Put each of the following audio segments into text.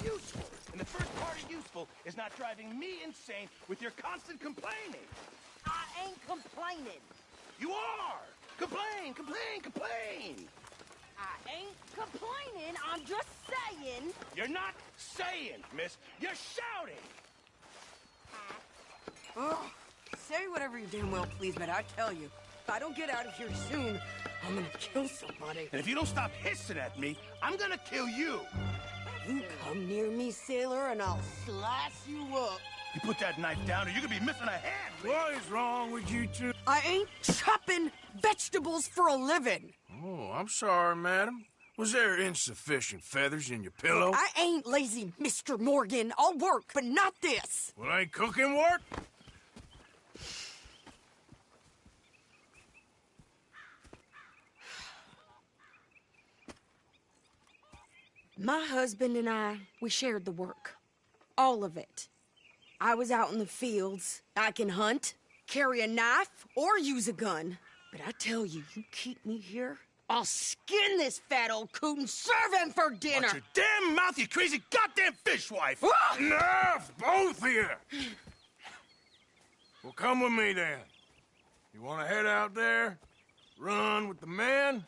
useful. And the first part of useful is not driving me insane with your constant complaining. I ain't complaining. You are! Complain, complain, complain! I ain't complaining, I'm just saying. You're not saying, miss. You're shouting! Oh, say whatever you damn well please, but I tell you, if I don't get out of here soon, I'm gonna kill somebody. And if you don't stop hissing at me, I'm gonna kill you. You come near me, sailor, and I'll slice you up. You put that knife down or you're gonna be missing a hand. What is wrong with you two? I ain't chopping vegetables for a living. Oh, I'm sorry, madam. Was there insufficient feathers in your pillow? I ain't lazy, Mr. Morgan. I'll work, but not this. Well, ain't cooking work? My husband and I, we shared the work. All of it. I was out in the fields. I can hunt, carry a knife, or use a gun. But I tell you, you keep me here, I'll skin this fat old coot and serve him for dinner. Watch your damn mouth, you crazy goddamn fishwife! Enough, both of you! Well, come with me, then. You want to head out there, run with the men?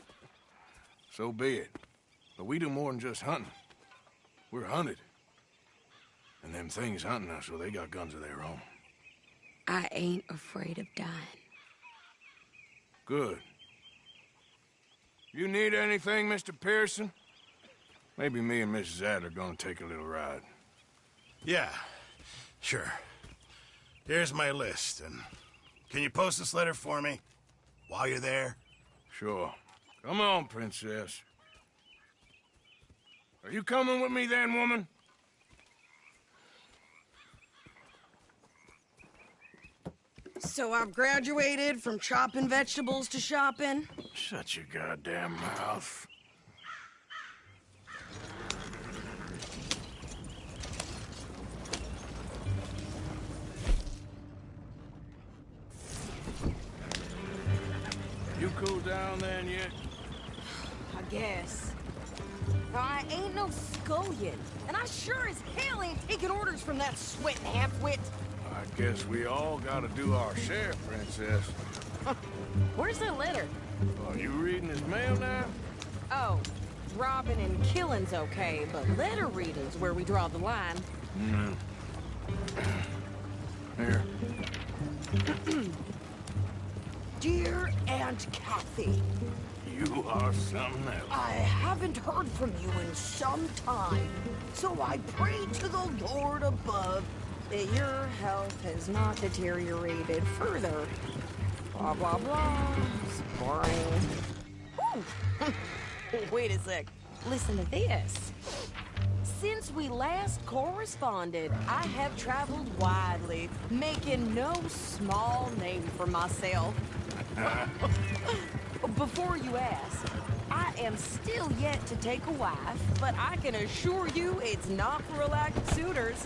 So be it. But we do more than just hunting. We're hunted. And them things hunting us, well, they got guns of their own. I ain't afraid of dying. Good. You need anything, Mr. Pearson? Maybe me and Mrs. Adler are gonna take a little ride. Yeah, sure. Here's my list, and can you post this letter for me while you're there? Sure. Come on, princess. Are you coming with me then, woman? So I've graduated from chopping vegetables to shopping. Shut your goddamn mouth. You cool down then yet? I guess. Now, I ain't no scullion, and I sure as hell ain't taking orders from that sweating half-wit. I guess we all gotta do our share, princess. Where's the letter? Are you reading his mail now? Oh, robbing and killing's okay, but letter reading's where we draw the line. Here. Dear Aunt Kathy, You are something else. I haven't heard from you in some time, so I pray to the Lord above that your health has not deteriorated further. Blah, blah, blah. It's boring. Ooh. Wait a sec. Listen to this. Since we last corresponded, I have traveled widely, making no small name for myself. Before you ask, I am still yet to take a wife, but I can assure you it's not for a lack of suitors.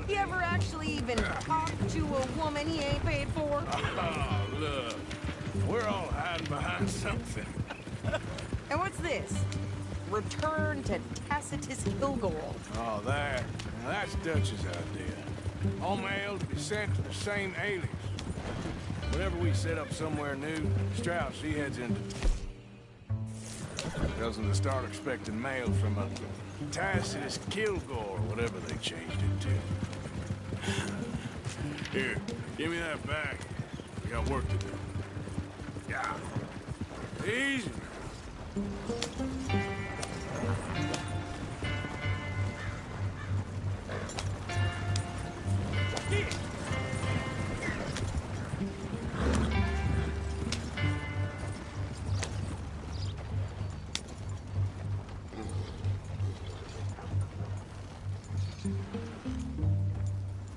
You ever actually even talked to a woman he ain't paid for? Oh, look. We're all hiding behind something. And what's this? Return to Tacitus Kilgore. Oh, that. Now, that's Dutch's idea. All mail to be sent to the same alias. Whenever we set up somewhere new, Strauss, he heads into... tells them to start expecting mail from a Tacitus Kilgore, or whatever they changed it to. Here, give me that back. We got work to do. Yeah. Easy.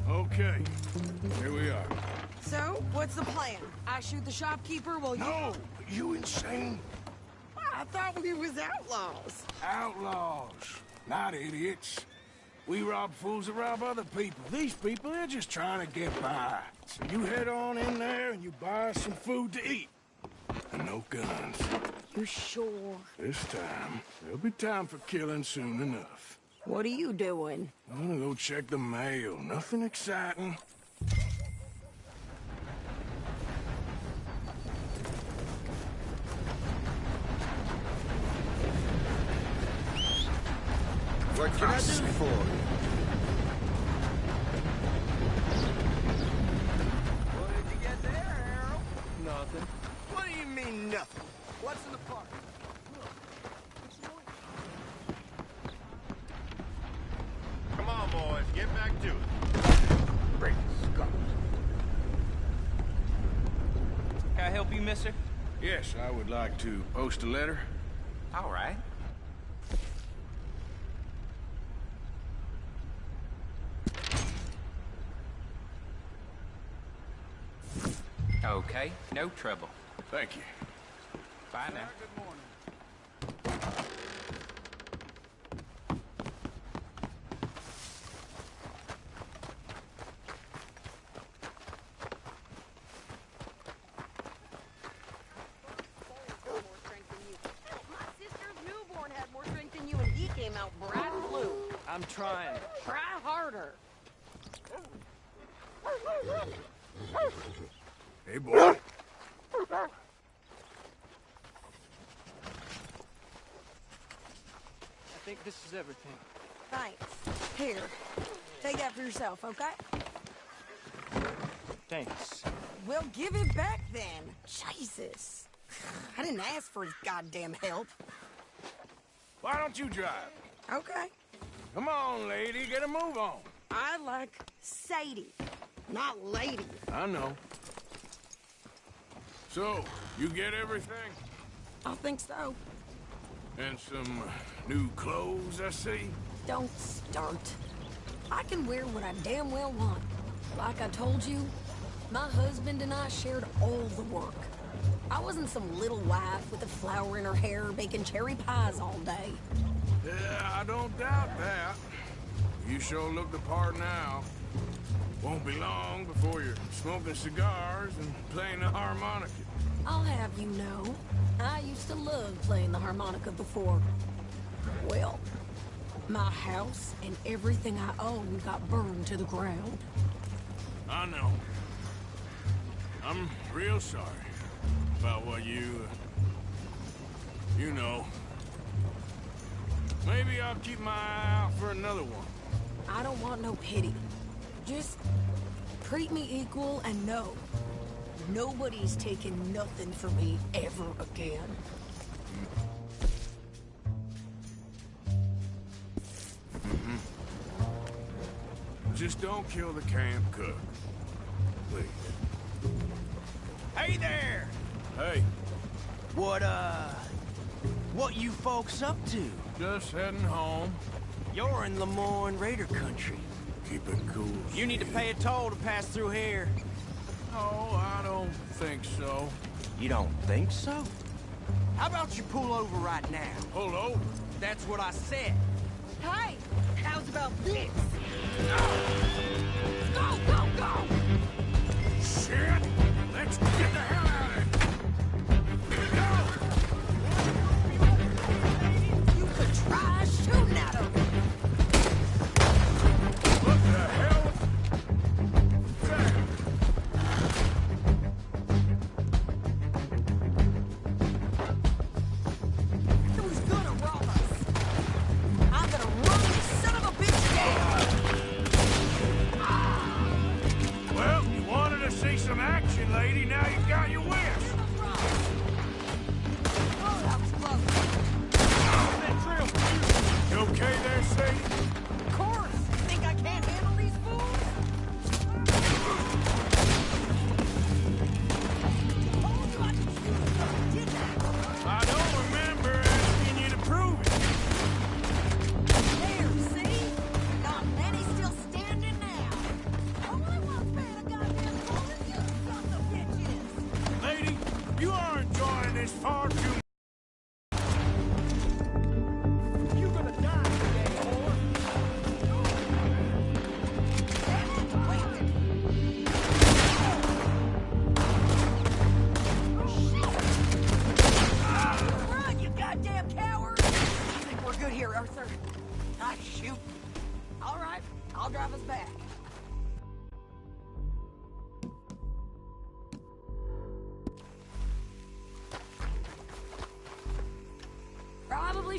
Okay, here we are. So, what's the plan? I shoot the shopkeeper while you... No, you insane? I thought we was outlaws. Outlaws, not idiots. We rob fools that rob other people. These people, they're just trying to get by. So you head on in there and you buy us some food to eat. and no guns. You sure? This time, there'll be time for killing soon enough. What are you doing? I'm gonna go check the mail. Nothing exciting. What can I do for you? What did you get there, Harold? Nothing. What do you mean, nothing? What's in the park? Come on, boys, get back to it. Great Scott. Can I help you, mister? Yes, I would like to post a letter. All right. Okay, no trouble. Thank you. Bye now. Good morning. My sister's newborn had more strength than you, and he came out bright and blue. I'm trying. Try harder. Hey, boy. I think this is everything. Thanks. Here, take that for yourself, okay? Thanks. Well, give it back then. Jesus. I didn't ask for his goddamn help. Why don't you drive? Okay. Come on, lady, get a move on. I like Sadie, not lady. I know. So, you get everything? I think so. And some new clothes, I see? Don't start. I can wear what I damn well want. Like I told you, my husband and I shared all the work. I wasn't some little wife with a flower in her hair baking cherry pies all day. Yeah, I don't doubt that. You sure look the part now. Won't be long before you're smoking cigars and playing the harmonica. I'll have you know, I used to love playing the harmonica before. Well, my house and everything I own got burned to the ground. I know. I'm real sorry about what you know. Maybe I'll keep my eye out for another one. I don't want no pity. Just treat me equal and know nobody's taking nothing from me ever again. Just don't kill the camp cook. Please. Hey there! Hey, What you folks up to? just heading home. You're in Lemoyne Raider country. Keep it cool. You need to pay a toll to pass through here. No, I don't think so. You don't think so? How about you pull over right now? Pull over. That's what I said. Hey, how's about this? Go, go, go! Shit! Let's get the hell out of here! Go! You could try shooting at him. What the hell? Who's gonna rob us? I'm gonna run this son of a bitch down! Well, you wanted to see some action, lady. Now you got your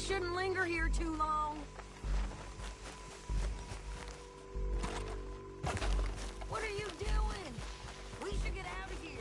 shouldn't linger here too long. What are you doing? We should get out of here.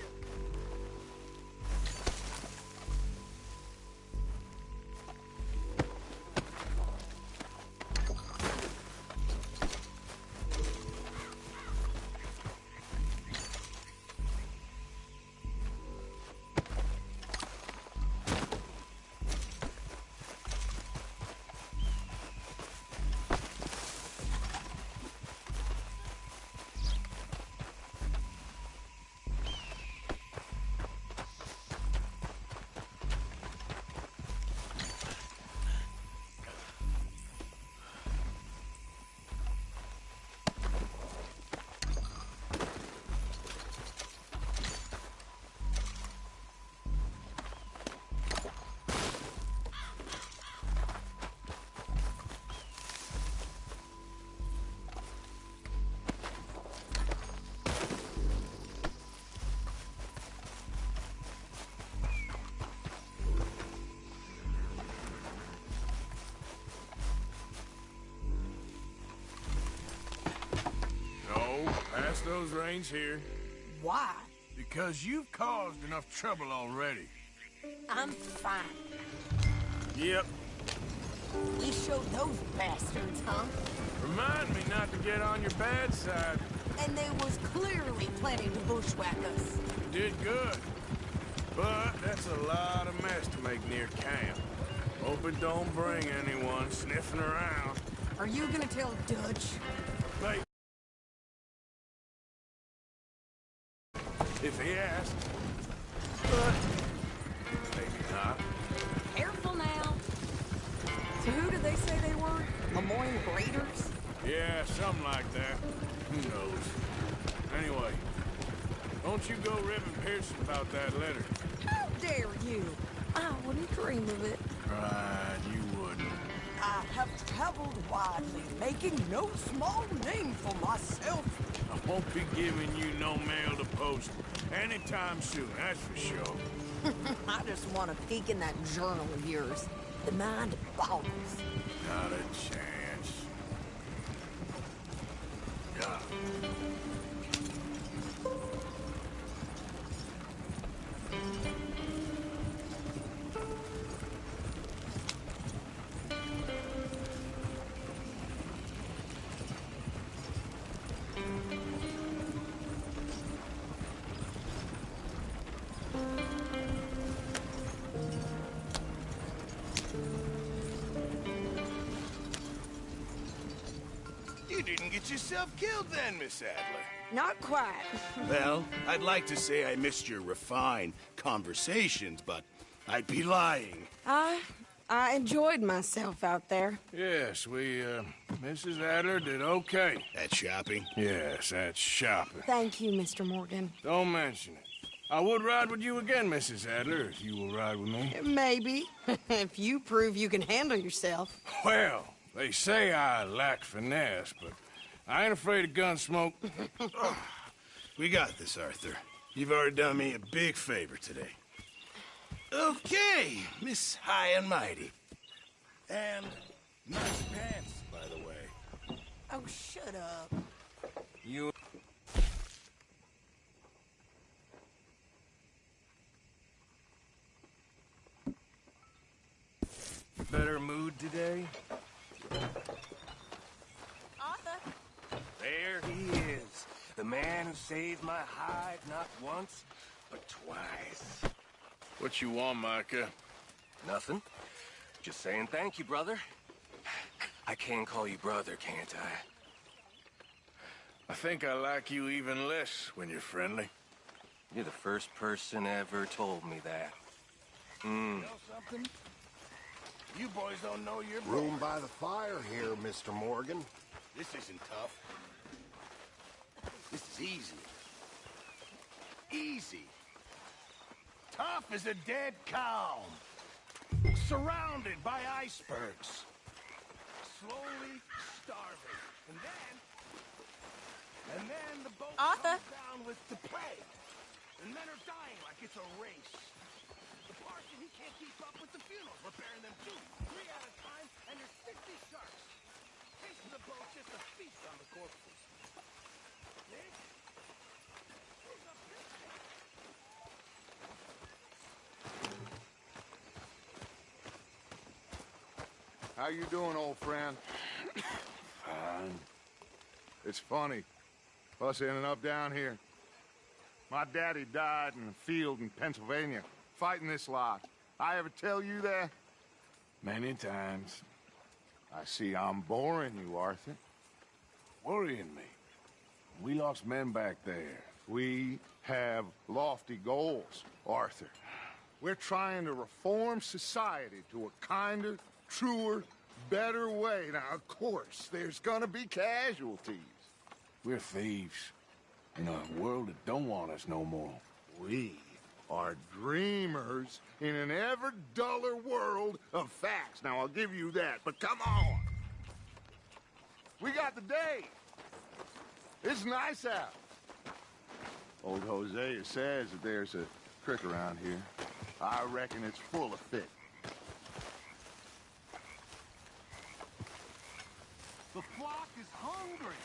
Pass those reins here. Why? Because you've caused enough trouble already. I'm fine. Yep. You showed those bastards, huh? Remind me not to get on your bad side. And they was clearly planning to bushwhack us. You did good. But that's a lot of mess to make near camp. Hope it don't bring anyone sniffing around. Are you gonna tell Dutch? Hey. If he asks. But maybe not. Careful now. So who did they say they were? Lemoyne Raiders? Yeah, something like that. Who knows? Anyway, don't you go ribbing Pearson about that letter. How dare you? I wouldn't dream of it. Right, you wouldn't. I have traveled widely, making no small name for myself. I won't be giving you no mail to post anytime soon, that's for sure. I just want to peek in that journal of yours. The mind boggles. Not a chance. Yeah. You didn't get yourself killed then, Miss Adler. Not quite. Well, I'd like to say I missed your refined conversations, but I'd be lying. I enjoyed myself out there. Yes, Mrs. Adler did okay. That shopping? Yes, that's shopping. Thank you, Mr. Morgan. Don't mention it. I would ride with you again, Mrs. Adler, if you will ride with me. Maybe. If you prove you can handle yourself. Well, they say I lack finesse, but I ain't afraid of gun smoke. We got this, Arthur. You've already done me a big favor today. Okay, Miss High and Mighty. And nice pants, by the way. Oh, shut up. You... Better mood today? Arthur? There he is. The man who saved my hide not once, but twice. What you want, Micah? Nothing. Just saying thank you, brother. I can call you brother, can't I? I think I like you even less when you're friendly. You're the first person ever told me that. You know something? You boys don't know your Room by the fire here, Mr. Morgan. This isn't tough. This is easy. Easy. Tough as a dead calm. Surrounded by icebergs. Slowly starving. And then the boat Arthur? comes down with the plague. And men are dying like it's a race. The parson, he can't keep up with the funerals. We're bearing them too, 3 at a time, and there's 60 sharks. Chasing the boat's just a feast on the corpses. Nick? Who's up here? How you doing, old friend? Fine. It's funny, us ending up down here. My daddy died in a field in Pennsylvania, fighting this lot. I ever tell you that? Many times. I see I'm boring you, Arthur. Worrying me. We lost men back there. We have lofty goals, Arthur. We're trying to reform society to a kinder, truer, better way. Now, of course, there's gonna be casualties. We're thieves. In a world that don't want us no more. We are dreamers in an ever duller world of facts. Now, I'll give you that, but come on. We got the day. It's nice out. Old Hosea says that there's a creek around here. I reckon it's full of fish. The flock is hungry.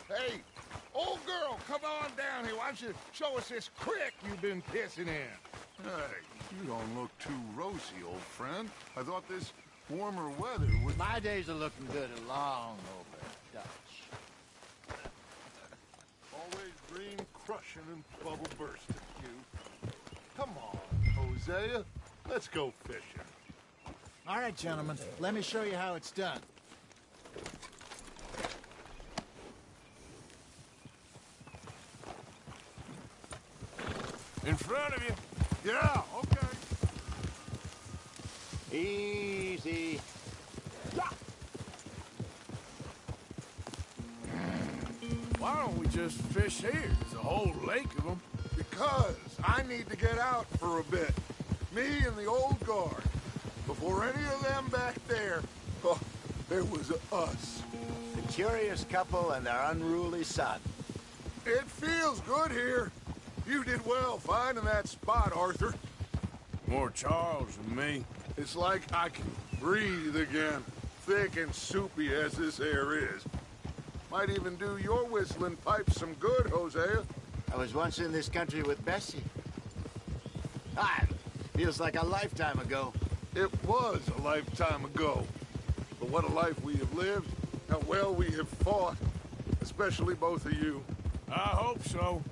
Hey, old girl, come on down here. Why don't you show us this creek you've been pissing in? Hey, you don't look too rosy, old friend. I thought this warmer weather would... My days are looking good along over Dutch. Always green crushing and bubble bursting, you. Come on, Hosea. Let's go fishing. All right, gentlemen, let me show you how it's done. In front of you. Yeah, okay. Easy. Why don't we just fish here? There's a whole lake of them. Because I need to get out for a bit. Me and the old guard. Before any of them back there, oh, there was us. The curious couple and their unruly son. It feels good here. You did well finding that spot, Arthur. More Charles than me. It's like I can breathe again, thick and soupy as this air is. Might even do your whistling pipes some good, Hosea. I was once in this country with Bessie. Feels like a lifetime ago. It was a lifetime ago. But what a life we have lived, how well we have fought, especially both of you. I hope so.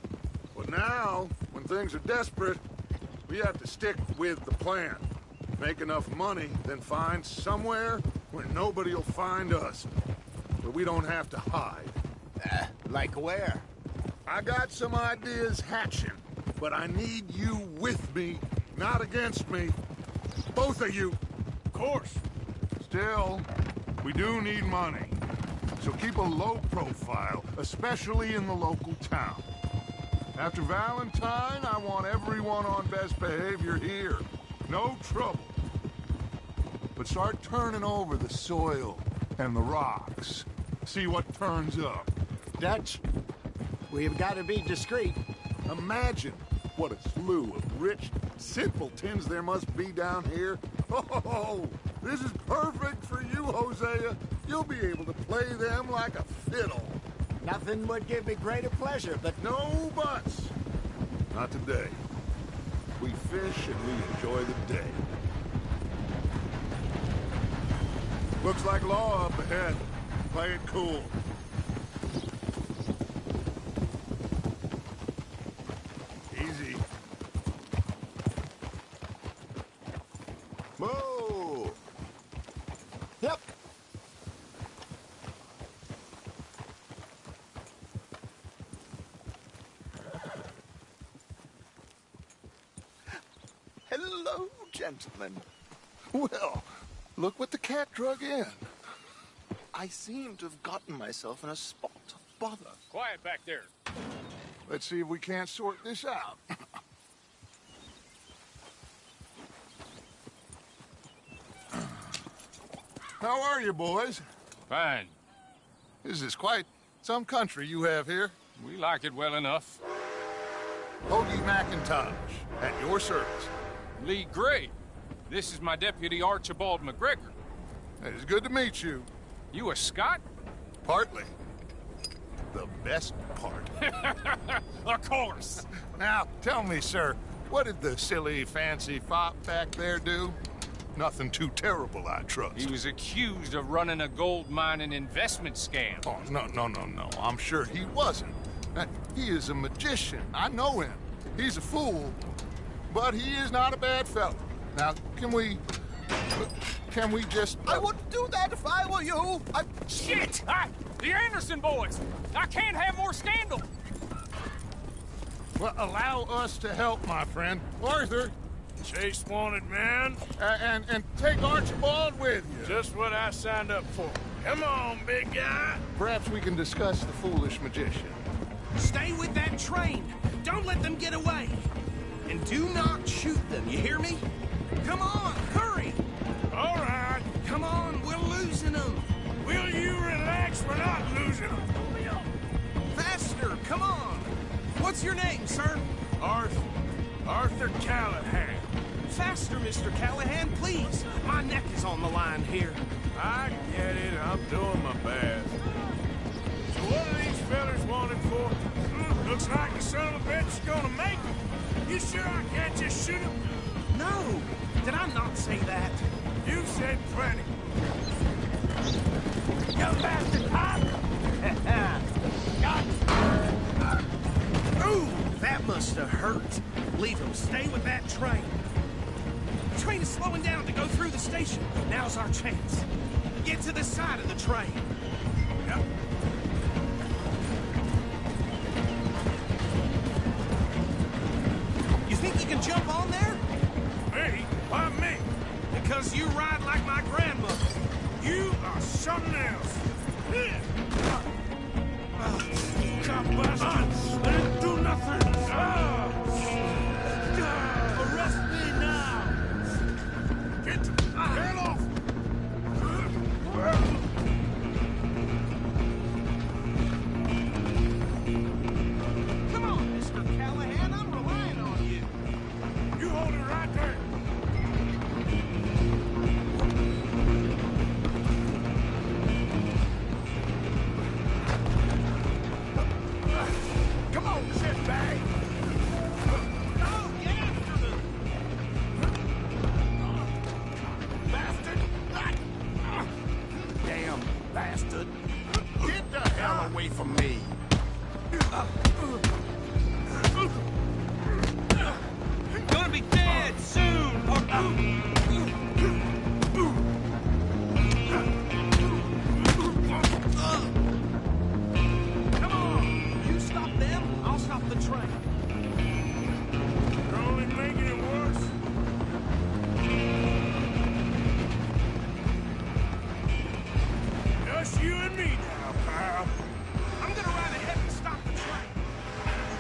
But now, when things are desperate, we have to stick with the plan. Make enough money, then find somewhere where nobody will find us. Where we don't have to hide. Like where? I got some ideas hatching, but I need you with me, not against me. Both of you. Of course. Still, we do need money. So keep a low profile, especially in the local town. After Valentine, I want everyone on best behavior here. No trouble. But start turning over the soil and the rocks. See what turns up. Dutch, we've got to be discreet. Imagine what a slew of rich simpletons there must be down here. Oh, this is perfect for you, Hosea. You'll be able to play them like a fiddle. Nothing would give me greater pleasure, but No buts. Not today. We fish and we enjoy the day. Looks like law up ahead. Play it cool. Easy. move. Yep. Hello, gentlemen. Well, look what the cat drug in. I seem to have gotten myself in a spot of bother. Quiet back there. Let's see if we can't sort this out. How are you, boys? Fine. This is quite some country you have here. We like it well enough. Hoagie McIntosh, at your service. Lee Gray. This is my deputy Archibald McGregor. It's good to meet you. You a Scot? Partly. The best part. Of course. Now, tell me, sir, what did the silly, fancy fop back there do? Nothing too terrible, I trust. He was accused of running a gold mining investment scam. Oh, no. I'm sure he wasn't. He is a magician. I know him. He's a fool, but he is not a bad fellow. Now, can we just... I wouldn't do that if I were you. Shit! The Anderson boys! I can't have more scandal! Well, allow us to help, my friend. Arthur, Chase wanted man. and take Archibald with you. Just what I signed up for. Come on, big guy. Perhaps we can discuss the foolish magician. Stay with that train. Don't let them get away. And do not shoot them, you hear me? Come on, hurry! All right. Come on, we're losing them. Will you relax? We're not losing them. Faster, come on. What's your name, sir? Arthur Callahan. Faster, Mr. Callahan, please. My neck is on the line here. I get it. I'm doing my best. So what are these fellas wanted for? Looks like the son of a bitch is gonna make them. You sure I can't just shoot him? No, did I not say that? You said plenty. You bastard, huh? Ooh, that must have hurt. Leave him. Stay with that train. The train is slowing down to go through the station. Now's our chance. Get to the side of the train. Yep. You think you can jump on there? Me? Why me? Because you ride like my grandmother. You are something else. Cop bastards! They didn't do nothing! Arrest me now! Get off! Come on, Mr. Callahan, I'm relying on you. You hold it right there! Come on, shitbag! Go, get after them! Bastard! Damn bastard. Get the hell away from me. Gonna be dead soon! Come on! You stop them, I'll stop the train. You're only making it worse. Just you and me now, pal. I'm gonna ride ahead and stop the train.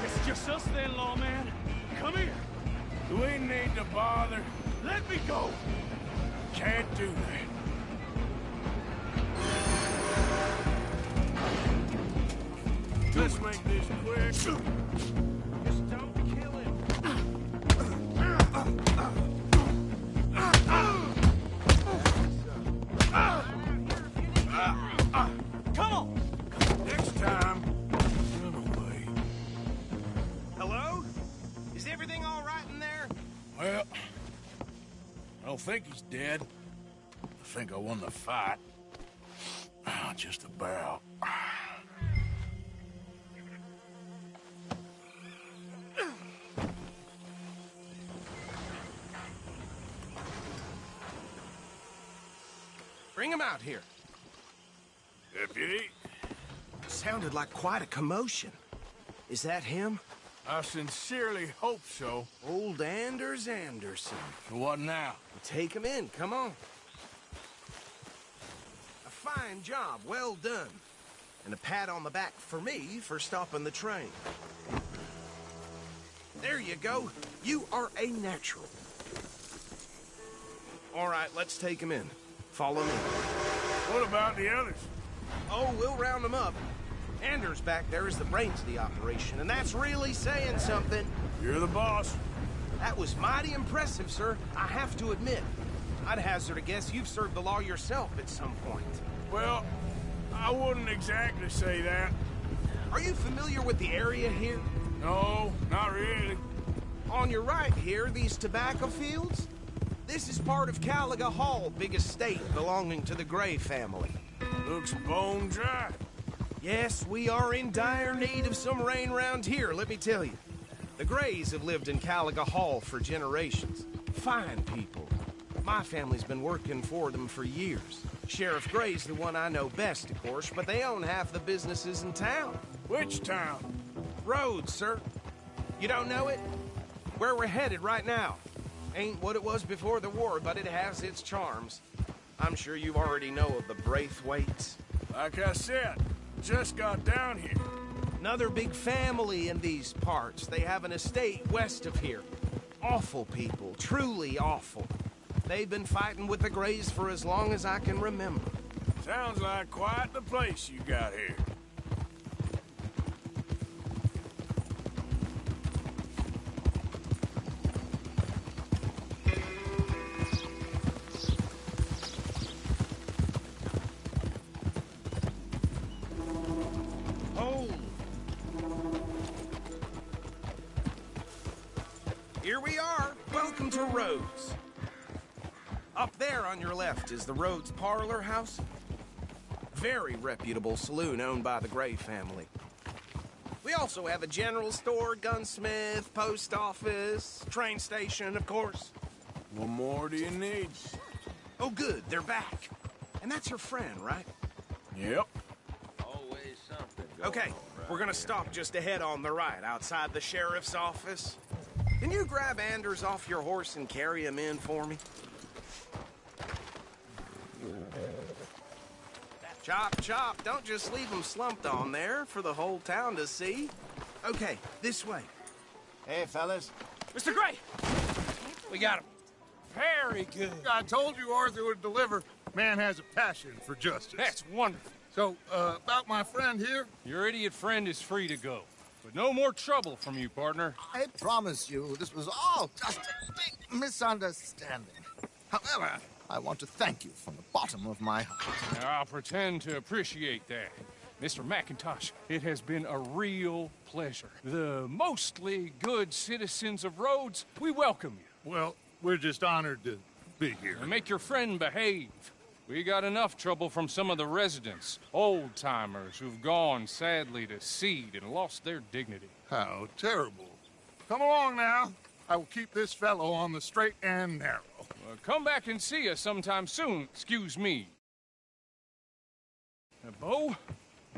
It's just us then, lawman. Come here. We need to bother. Let me go. Can't do that. Let's make this quick. Just don't kill him. Come on! Next time, run away. Hello? Is everything all right in there? Well, I don't think he's dead. I think I won the fight. Just about. Bring him out here. Deputy, Sounded like quite a commotion. Is that him? I sincerely hope so. Old Anders Anderson. So what now? Take him in, come on. A fine job, well done. And a pat on the back for me for stopping the train. There you go. You are a natural. All right, let's take him in. Follow me. What about the others? Oh, we'll round them up. Anders back there is the brains of the operation, and that's really saying something. You're the boss. That was mighty impressive, sir. I have to admit. I'd hazard a guess you've served the law yourself at some point. Well, I wouldn't exactly say that. Are you familiar with the area here? No, not really. On your right here, these tobacco fields? This is part of Caliga Hall, big estate belonging to the Gray family. Looks bone dry. Yes, we are in dire need of some rain round here, let me tell you. The Grays have lived in Caliga Hall for generations. Fine people. My family's been working for them for years. Sheriff Gray's the one I know best, of course, but they own half the businesses in town. Which town? Rhodes, sir. You don't know it? Where we're headed right now. Ain't what it was before the war, but it has its charms. I'm sure you already know of the Braithwaites. Like I said, just got down here. Another big family in these parts. They have an estate west of here. Awful people, truly awful. They've been fighting with the Grays for as long as I can remember. Sounds like quite the place you got here. Here we are. Welcome to Rhodes. Up there on your left is the Rhodes Parlor House. Very reputable saloon owned by the Gray family. We also have a general store, gunsmith, post office, train station, of course. What more do you need? Oh, good. They're back. And that's your friend, right? Yep. Always something Okay, we're gonna stop just ahead on the right, outside the sheriff's office. Can you grab Anders off your horse and carry him in for me? Chop, chop. Don't just leave him slumped on there for the whole town to see. Okay, this way. Hey, fellas. Mr. Gray! We got him. Very good. I told you Arthur would deliver. Man has a passion for justice. That's wonderful. So, about my friend here? Your idiot friend is free to go. But no more trouble from you, partner. I promise you, this was all just a big misunderstanding. However, I want to thank you from the bottom of my heart. Now, I'll pretend to appreciate that. Mr. McIntosh, it has been a real pleasure. The mostly good citizens of Rhodes, we welcome you. Well, we're just honored to be here. And make your friend behave. We got enough trouble from some of the residents, old-timers who've gone, sadly, to seed and lost their dignity. How terrible. Come along now. I will keep this fellow on the straight and narrow. Well, come back and see us sometime soon, excuse me. Now, Bo,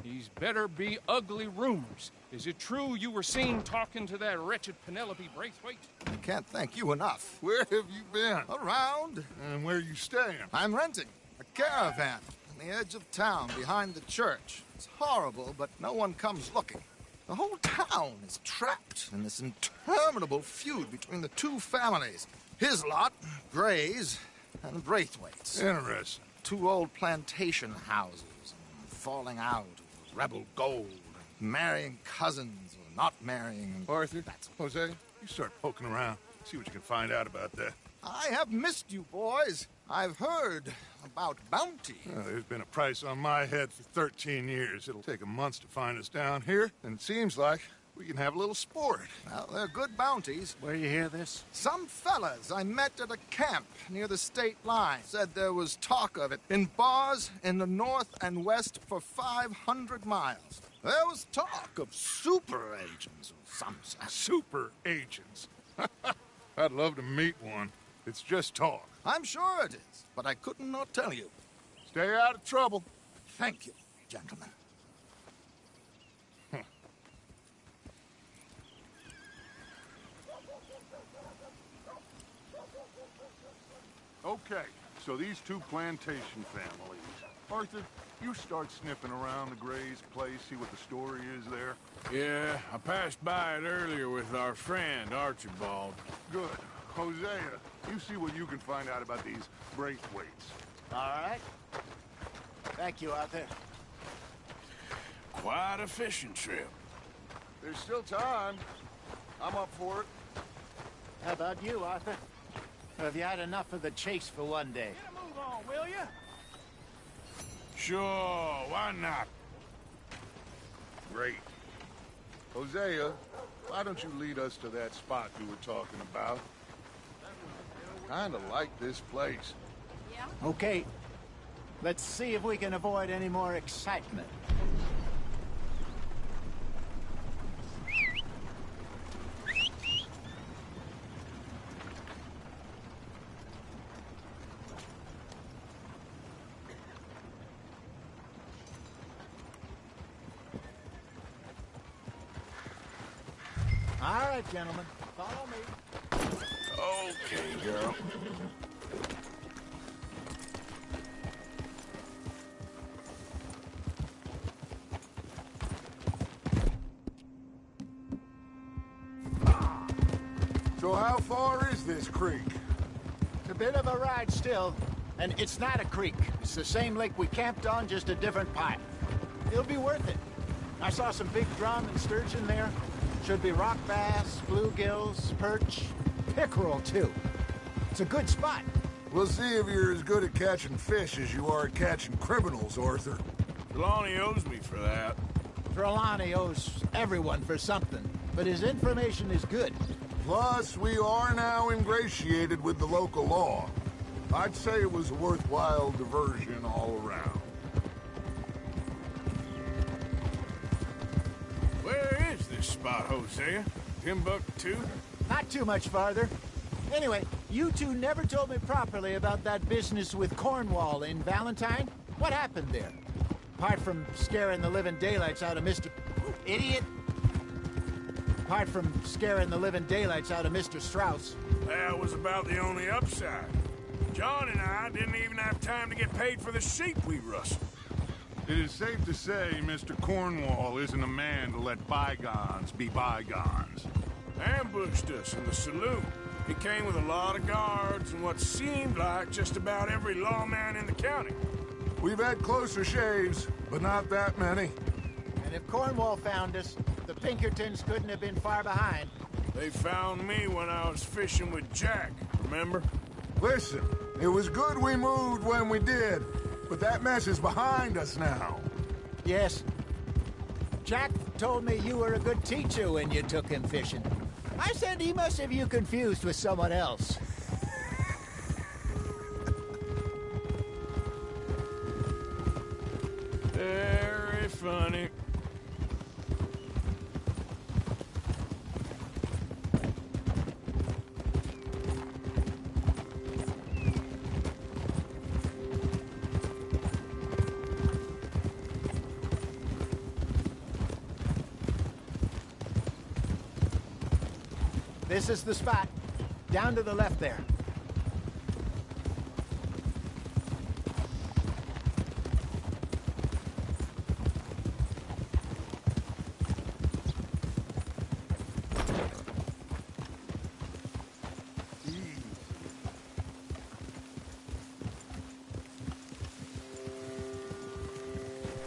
these better be ugly rumors. Is it true you were seen talking to that wretched Penelope Braithwaite? I can't thank you enough. Where have you been? Around. And where are you staying? I'm renting a caravan on the edge of town behind the church. It's horrible, but no one comes looking. The whole town is trapped in this interminable feud between the two families. His lot, Gray's, and Braithwaite's. Interesting. Two old plantation houses, falling out of rebel gold, marrying cousins or not marrying. Arthur, Jose, you start poking around. See what you can find out about that. I have missed you, boys. I've heard about bounty. Well, there's been a price on my head for 13 years. It'll take 'em months to find us down here, and it seems like we can have a little sport. Well, they're good bounties. Where you hear this? Some fellas I met at a camp near the state line said there was talk of it in bars in the north and west for 500 miles. There was talk of super agents of some sort. Super agents. I'd love to meet one. It's just talk. I'm sure it is, but I couldn't not tell you. Stay out of trouble. Thank you, gentlemen. Okay, so these two plantation families. Arthur, you start sniffing around the Gray's place, see what the story is there. Yeah, I passed by it earlier with our friend, Archibald. Good. Hosea, you see what you can find out about these Braithwaites. All right. Thank you, Arthur. quite a fishing trip. There's still time. I'm up for it. How about you, Arthur? Or have you had enough of the chase for one day? Get a move on, will ya? Sure, why not? Great. Hosea, why don't you lead us to that spot you were talking about? Kinda like this place. Okay. Let's see if we can avoid any more excitement. All right, gentlemen. Follow me. Okay, girl. So how far is this creek? It's a bit of a ride still, and it's not a creek. It's the same lake we camped on, just a different pipe. It'll be worth it. I saw some big drum and sturgeon there. Should be rock bass, bluegills, perch, pickerel too. It's a good spot. We'll see if you're as good at catching fish as you are at catching criminals, Arthur. Trelawney owes me for that. Trelawney owes everyone for something, but his information is good. Plus, we are now ingratiated with the local law. I'd say it was a worthwhile diversion all around. Where is this spot, Hosea? Timbuktu? Not too much farther. Anyway, you two never told me properly about that business with Cornwall in Valentine. What happened there? Apart from scaring the living daylights out of Mr. Idiot. Apart from scaring the living daylights out of Mr. Strauss. That was about the only upside. John and I didn't even have time to get paid for the sheep we rustled. It is safe to say Mr. Cornwall isn't a man to let bygones be bygones. Ambushed us in the saloon. He came with a lot of guards and what seemed like just about every lawman in the county. We've had closer shaves, but not that many. And if Cornwall found us, the Pinkertons couldn't have been far behind. They found me when I was fishing with Jack, remember? Listen, it was good we moved when we did, but that mess is behind us now. Yes. Jack told me you were a good teacher when you took him fishing. I said he must have you confused with someone else. Very funny. This is the spot. Down to the left there.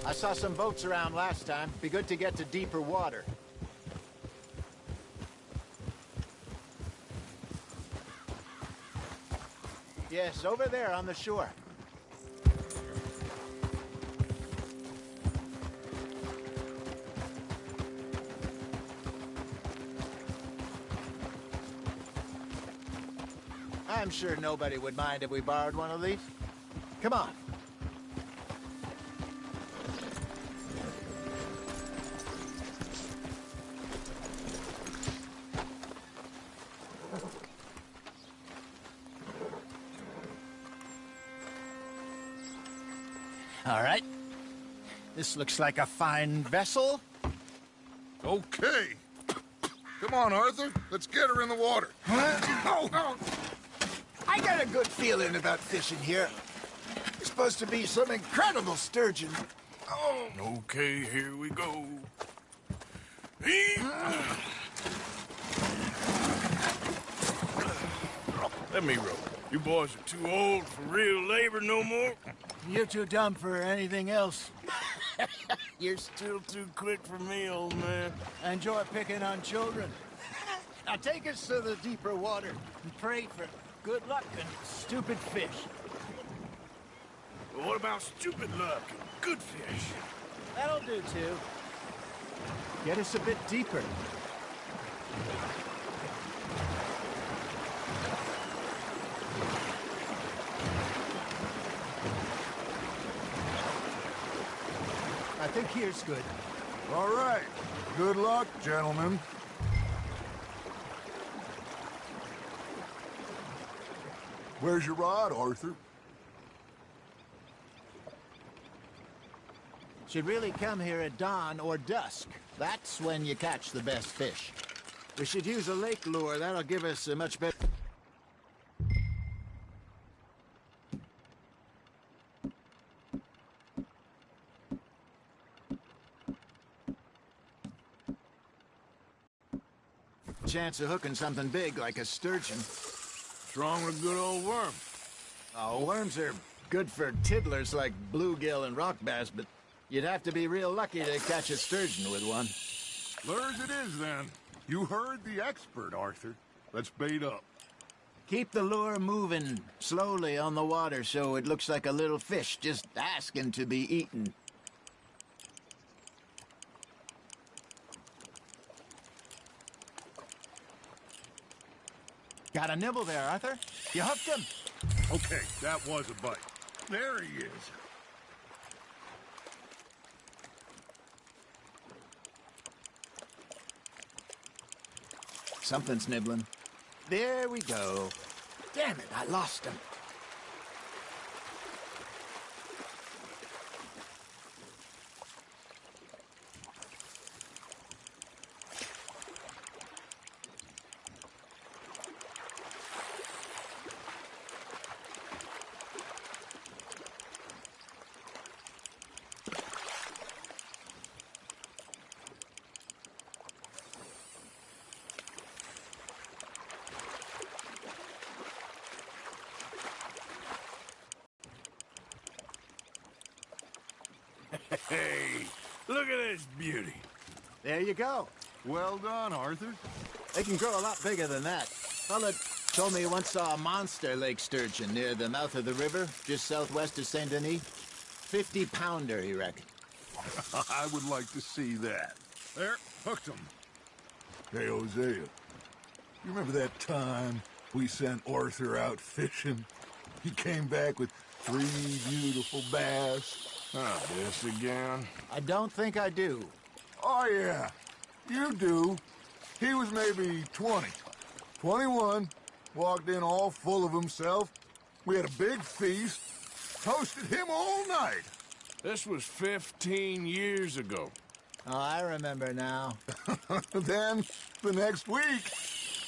I saw some boats around last time. Be good to get to deeper water. Yes, over there on the shore. I'm sure nobody would mind if we borrowed one of these. Come on. All right. This looks like a fine vessel. Okay. Come on, Arthur. Let's get her in the water. Oh. I got a good feeling about fishing here. It's supposed to be some incredible sturgeon. Oh. Okay, here we go. Let me row. You boys are too old for real labor no more. You're too dumb for anything else. You're still too quick for me, old man. I enjoy picking on children. Now take us to the deeper water and pray for good luck and stupid fish. But what about stupid luck and good fish? That'll do, too. Get us a bit deeper. I think here's good. All right. Good luck, gentlemen. Where's your rod, Arthur? Should really come here at dawn or dusk. That's when you catch the best fish. We should use a lake lure. That'll give us a much better... chance of hooking something big like a sturgeon. What's wrong with a good old worm? Oh, worms are good for tiddlers like bluegill and rock bass, but you'd have to be real lucky to catch a sturgeon with one. Lures it is, then. You heard the expert, Arthur. Let's bait up. Keep the lure moving slowly on the water so it looks like a little fish just asking to be eaten. Got a nibble there, Arthur. You hooked him. Okay, that was a bite. There he is. Something's nibbling. There we go. Damn it, I lost him. Hey, look at this beauty. There you go. Well done, Arthur. They can grow a lot bigger than that. Fella told me he once saw a monster lake sturgeon near the mouth of the river, just southwest of Saint Denis. 50-pounder, he reckoned. I would like to see that. There, hooked him. Hey, Hosea, you remember that time we sent Arthur out fishing? He came back with 3 beautiful bass. Oh, this again? I don't think I do. Oh, yeah. You do. He was maybe 20. 21. Walked in all full of himself. We had a big feast. Toasted him all night. This was 15 years ago. Oh, I remember now. Then, the next week,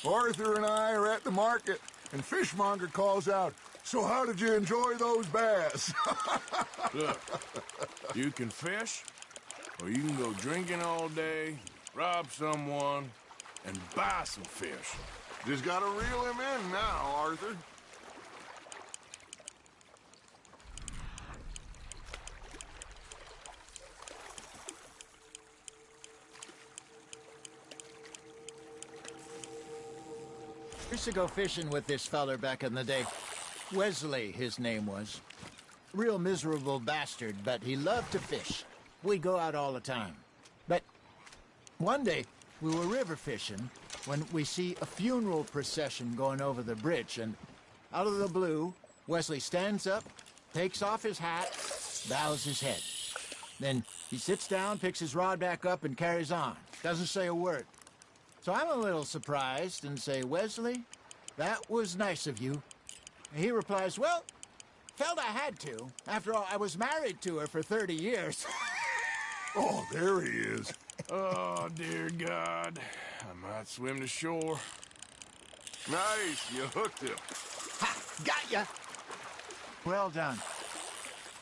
Arthur and I are at the market, and Fishmonger calls out, "So how did you enjoy those bass?" Look, you can fish, or you can go drinking all day, rob someone, and buy some fish. Just gotta reel him in now, Arthur. I used to go fishing with this feller back in the day. Wesley, his name was. Real miserable bastard, but he loved to fish. We'd go out all the time. But one day, we were river fishing when we see a funeral procession going over the bridge, and out of the blue, Wesley stands up, takes off his hat, bows his head. Then he sits down, picks his rod back up, and carries on. Doesn't say a word. So I'm a little surprised and say, "Wesley, that was nice of you." And he replies, "Well, felt I had to. After all, I was married to her for 30 years. Oh, there he is. Oh, dear God. I might swim to shore. Nice, you hooked him. Ha! Got ya! Well done.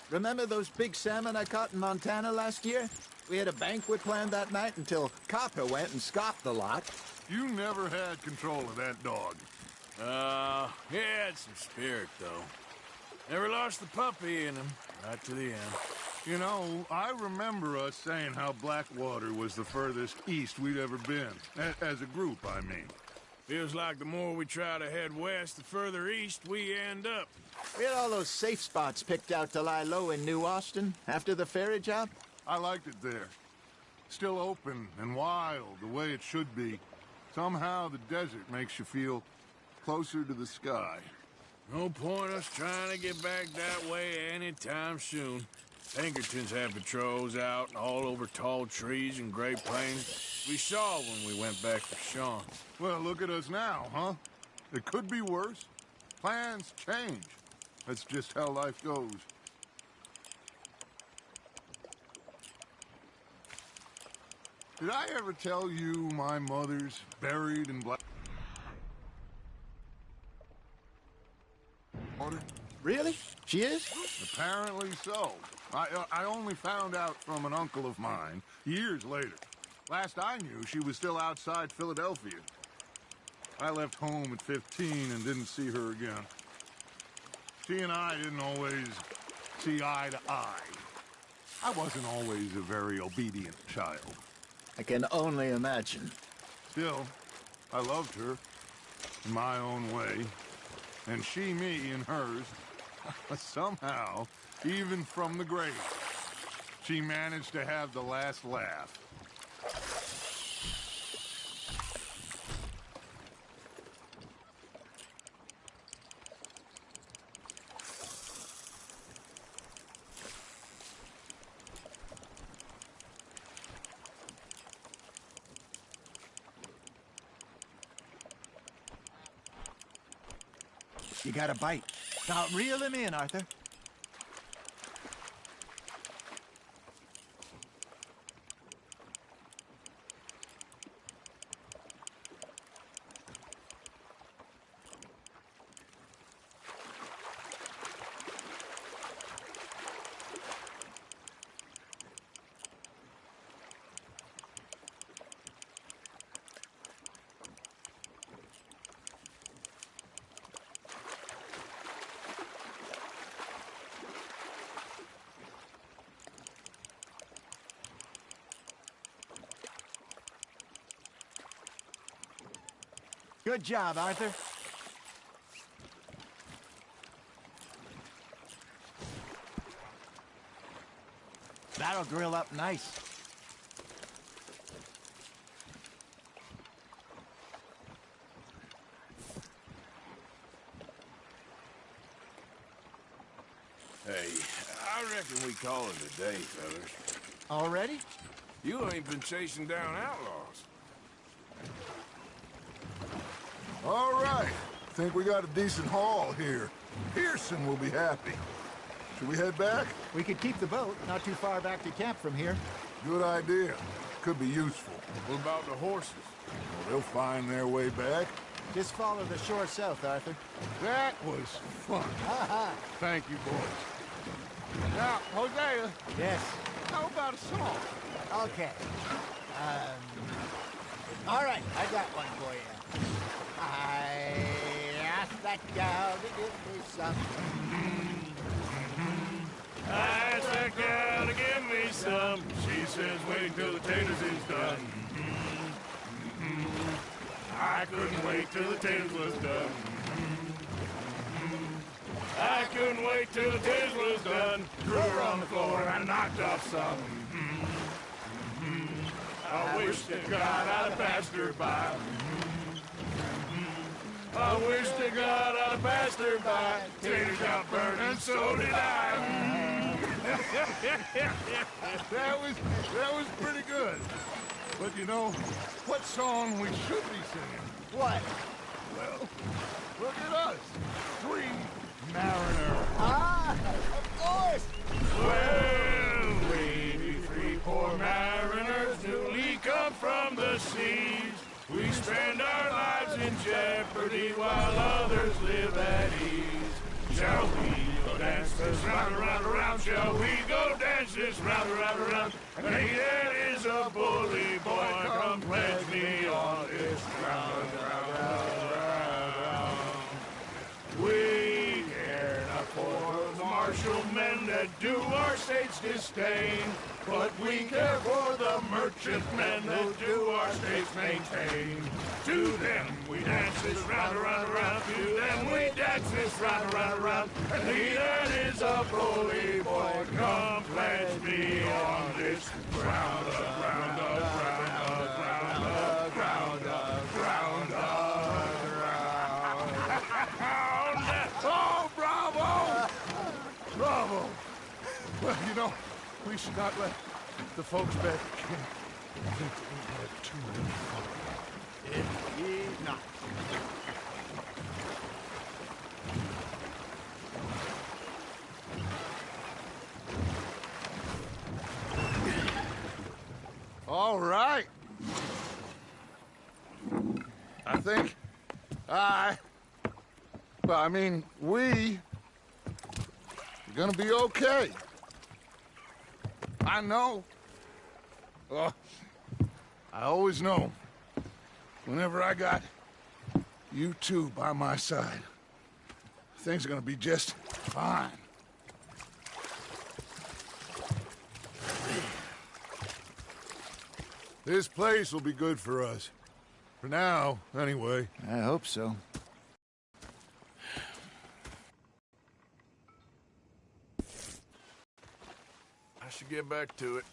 Remember those big salmon I caught in Montana last year? We had a banquet planned that night until Copper went and scoffed the lot. You never had control of that dog. He had some spirit, though. Never lost the puppy in him, right to the end. You know, I remember us saying how Blackwater was the furthest east we'd ever been. As a group, I mean. Feels like the more we try to head west, the further east we end up. We had all those safe spots picked out to lie low in New Austin after the ferry job. I liked it there. Still open and wild, the way it should be. Somehow the desert makes you feel closer to the sky. No point us trying to get back that way anytime soon. Pinkertons have patrols out all over tall trees and Great Plains. We saw when we went back to Sean. Well, look at us now, huh? It could be worse. Plans change. That's just how life goes. Did I ever tell you my mother's buried in Blackwater? Really? She is? Apparently so. I only found out from an uncle of mine years later. Last I knew, she was still outside Philadelphia. I left home at 15 and didn't see her again. She and I didn't always see eye to eye. I wasn't always a very obedient child. I can only imagine. Still, I loved her in my own way, and she me in hers. Somehow, even from the grave, she managed to have the last laugh. You got a bite. Now reel him in, Arthur. Good job, Arthur. That'll grill up nice. Hey, I reckon we call it a day, fellas. Already? You ain't been chasing down outlaws. All right. Think we got a decent haul here. Pearson will be happy. Should we head back? We could keep the boat not too far back to camp from here. Good idea. Could be useful. What about the horses? Well, they'll find their way back. Just follow the shore south, Arthur. That was fun. Thank you, boys. Now, Hosea. Yes. How about a song? Okay. All right, I got one for you. I asked that gal to give me some. I asked that gal to give me some. She says wait till the taters is done. I couldn't wait till the taters was done. I couldn't wait till the taters was done. Threw her on the floor and I knocked off some. I wish to God I'd have passed her by. I wish to God I'd have passed her by. Taters got burned and so did I. That was pretty good. But you know, what song we should be singing? What? Well, look at us. Three mariners. Ah, of course. Well, we be three poor mariners newly come from the seas. We spend our lives in jeopardy while others live at ease. Shall we go dance this round, around, around? Shall we go dance this round, around, around? And he that is a bully boy, come pledge me on this round, round, round, round. We care not for the martial men that do our state's God's disdain. But we care for the merchantmen who do our states maintain. To them we dance this round, around, around. To them we dance this round, around, around. And he that is a bully boy, come pledge me on this ground up, ground up, ground up, ground up, ground up, ground up, ground. Oh, bravo! Bravo! Well, you know, we should not let the folks back at camp think that we had too many fun. Indeed not. All right. I think we are gonna be okay. I know. I always know. Whenever I got you two by my side, things are gonna be just fine. This place will be good for us. For now, anyway. I hope so. I should get back to it.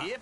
Yep,